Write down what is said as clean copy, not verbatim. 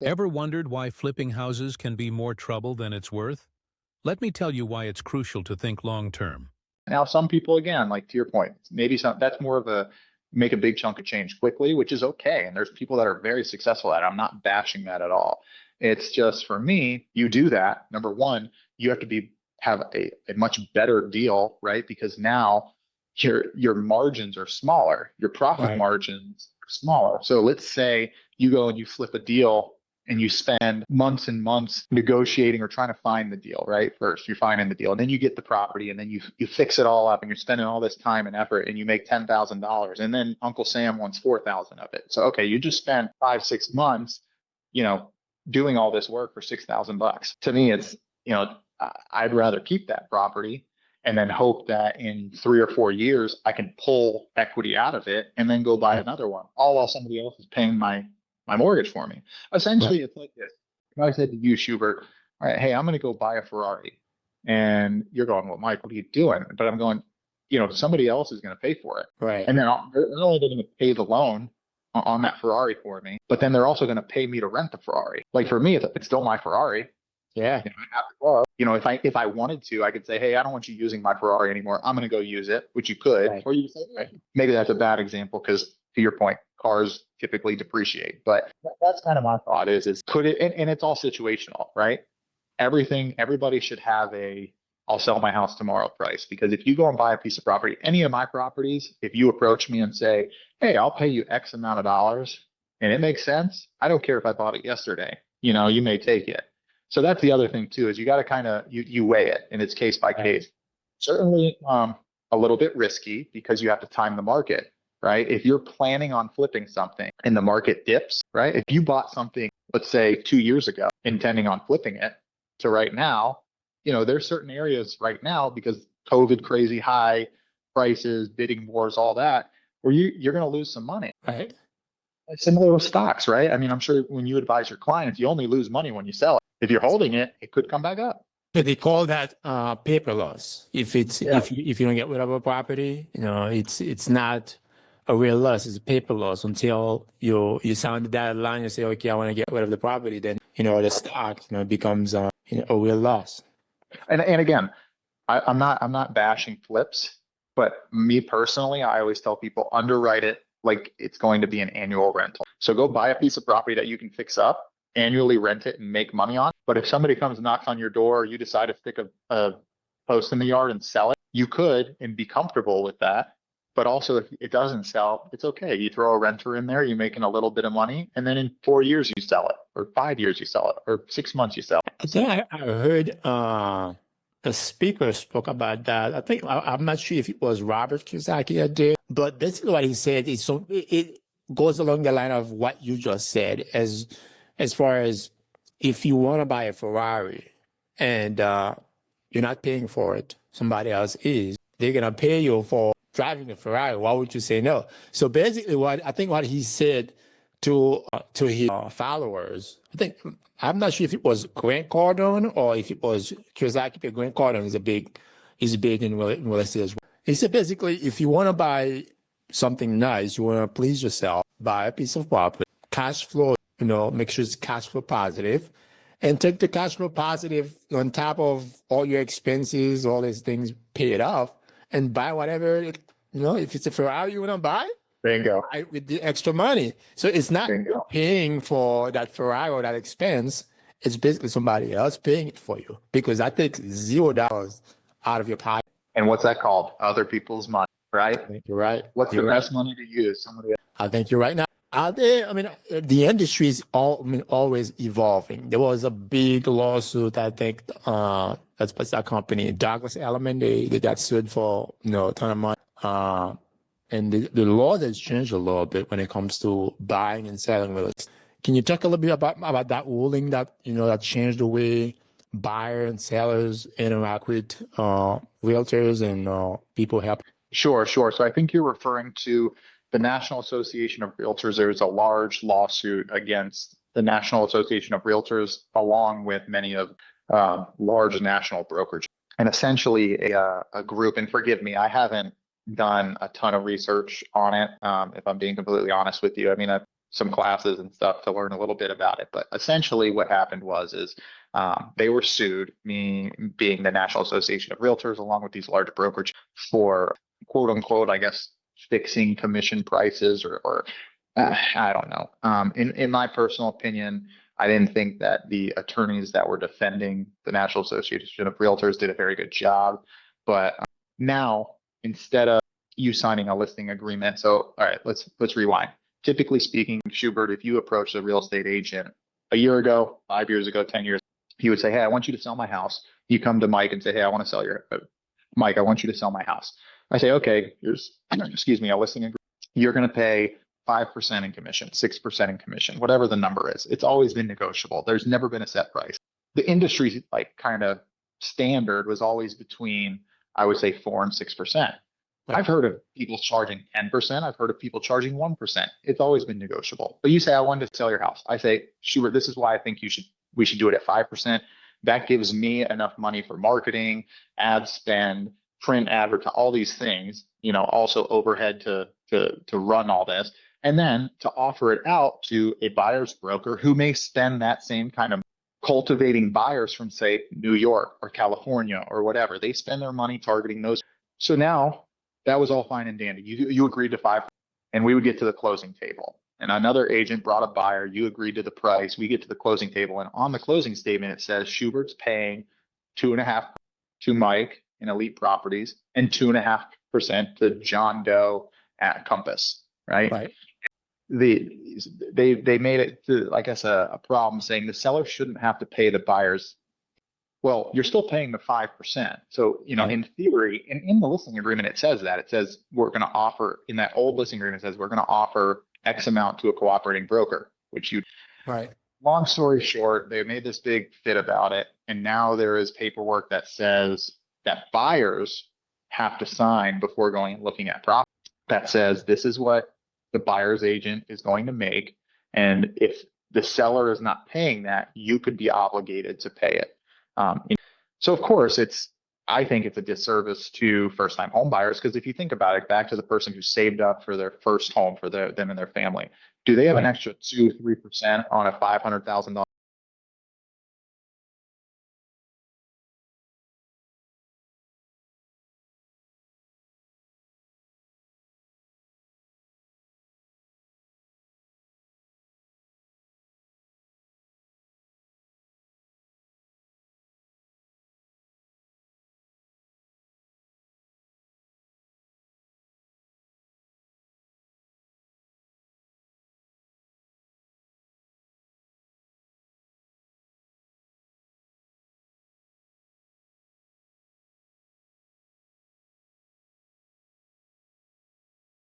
Ever wondered why flipping houses can be more trouble than it's worth? Let me tell you why it's crucial to think long term. Now, some people, again, like to your point, maybe that's more of a make a big chunk of change quickly, which is okay. And there's people that are very successful at it. I'm not bashing that at all. It's just for me, you do that. Number one, you have to have a much better deal, right? Because now your margins are smaller, your profit Right. margins are smaller. So let's say you go and you flip a deal and you spend months and months negotiating or trying to find the deal, right? First, you're finding the deal, and then you get the property, and then you fix it all up, and you're spending all this time and effort, and you make $10,000, and then Uncle Sam wants 4,000 of it. So okay, you just spent 5, 6 months, you know, doing all this work for $6,000. To me, it's I'd rather keep that property and then hope that in 3 or 4 years I can pull equity out of it and then go buy another one, all while somebody else is paying my mortgage for me. Right. Essentially, it's like this. If I said to you, Schubert, all right, hey, I'm going to go buy a Ferrari. And you're going, well, Mike, what are you doing? But I'm going, somebody else is going to pay for it. Right. And then they're not only going to pay the loan on that Ferrari for me, but then they're also going to pay me to rent the Ferrari. Like for me, it's still my Ferrari. Yeah. I have the car. If I wanted to, I could say, hey, I don't want you using my Ferrari anymore. I'm going to go use it, which you could. Right. Or you say, hey, maybe that's a bad example because to your point, cars typically depreciate. But that's kind of my thought is could it, and it's all situational, right? Everybody should have I'll sell my house tomorrow price, because if you go and buy a piece of property, any of my properties, if you approach me and say, hey, I'll pay you X amount of dollars and it makes sense, I don't care if I bought it yesterday, you may take it. So that's the other thing too, is you got to kind of, you weigh it, and it's case by case. Certainly a little bit risky because you have to time the market, right? If you're planning on flipping something and the market dips, right? If you bought something, let's say 2 years ago, intending on flipping it to right now, there's certain areas right now because COVID crazy high prices, bidding wars, all that, where you're going to lose some money. Right. Similar with stocks, right? I mean, I'm sure when you advise your clients, you only lose money when you sell it. If you're holding it, it could come back up. So they call that paper loss. If Yeah. if you don't get rid of a property, it's not a real loss. It's a paper loss until you sign the dotted line. You say, okay, I want to get rid of the property. Then the stock becomes a real loss. And again, I'm not bashing flips, but me personally, I always tell people underwrite it like it's going to be an annual rental. So go buy a piece of property that you can fix up, annually rent it and make money on. But if somebody comes and knocks on your door, or you decide to stick a post in the yard and sell it, you could and be comfortable with that. But also, if it doesn't sell, it's okay. You throw a renter in there, you're making a little bit of money, and then in 4 years you sell it, or 5 years you sell it, or 6 months you sell it. I think I heard a speaker spoke about that. I think I'm not sure if it was Robert Kiyosaki that did, but basically what he said is it goes along the line of what you just said, as far as if you want to buy a Ferrari and you're not paying for it, somebody else is, they're gonna pay you for driving the Ferrari. Why would you say no? So basically, what he said to his followers, I'm not sure if it was Grant Cardone or if it was Kiyosaki, but Grant Cardone is big in real estate as well. He said basically, if you want to buy something nice, you want to please yourself, buy a piece of property, cash flow, make sure it's cash flow positive, and take the cash flow positive on top of all your expenses, all these things, pay it off, and buy whatever, if it's a Ferrari you want to buy, Bingo. with the extra money. So it's not Bingo. paying for that Ferrari or that expense. It's basically somebody else paying it for you, because that takes $0 out of your pocket. And what's that called? Other people's money, right? I think you're right. What's You're the right. best money to use? Somebody else. I think you're right. Now, out there, the industry is always evolving. There was a big lawsuit, I think, that's that company, Douglas Elliman, they got sued for, a ton of money. And the law has changed a little bit when it comes to buying and selling real estate. Can you talk a little bit about that ruling that, that changed the way buyers and sellers interact with realtors and people help? Sure. So I think you're referring to the National Association of Realtors. There's a large lawsuit against the National Association of Realtors, along with many of large national brokerages. And essentially a group, and forgive me, I haven't done a ton of research on it, if I'm being completely honest with you. I mean, some classes and stuff to learn a little bit about it. But essentially what happened is they were sued, me being the National Association of Realtors, along with these large brokerages for quote unquote, I guess, fixing commission prices or I don't know. In my personal opinion, I didn't think that the attorneys that were defending the National Association of Realtors did a very good job. But now, instead of you signing a listing agreement, so all right, let's rewind. Typically speaking, Schubert, if you approach a real estate agent a year ago, 5 years ago, 10 years, he would say, hey, I want you to sell my house. You come to Mike and say, hey, I want to sell Mike, I want you to sell my house. I say, okay, here's, excuse me, a listing agreement. You're going to pay 5% in commission, 6% in commission, whatever the number is. It's always been negotiable. There's never been a set price. The industry like kind of standard was always between, I would say, 4 and 6%. I've heard of people charging 10%. I've heard of people charging 1%. It's always been negotiable. But you say, I wanted to sell your house. I say, Schubert, this is why I think we should do it at 5%. That gives me enough money for marketing, ad spend, print advertising, all these things, also overhead to run all this. And then to offer it out to a buyer's broker who may spend that same kind of cultivating buyers from, say, New York or California or whatever. They spend their money targeting those. So now that was all fine and dandy. You agreed to 5%, and we would get to the closing table. And another agent brought a buyer. You agreed to the price. We get to the closing table, and on the closing statement it says Schubert's paying 2.5% to Mike in Elite Properties and 2.5% to John Doe at Compass. Right. They made it to, I guess, a problem, saying the seller shouldn't have to pay the buyers. Well, you're still paying the 5%. So, in theory, in the listing agreement, it says that. It says we're going to offer, in that old listing agreement, it says we're going to offer X amount to a cooperating broker, which you. Right. Long story short, they made this big fit about it. And now there is paperwork that says that buyers have to sign before going and looking at property. That says this is what the buyer's agent is going to make. And if the seller is not paying that, you could be obligated to pay it. So of course I think it's a disservice to first-time home buyers, because if you think about it, back to the person who saved up for their first home for them and their family, do they have an extra 2-3% on a $500,000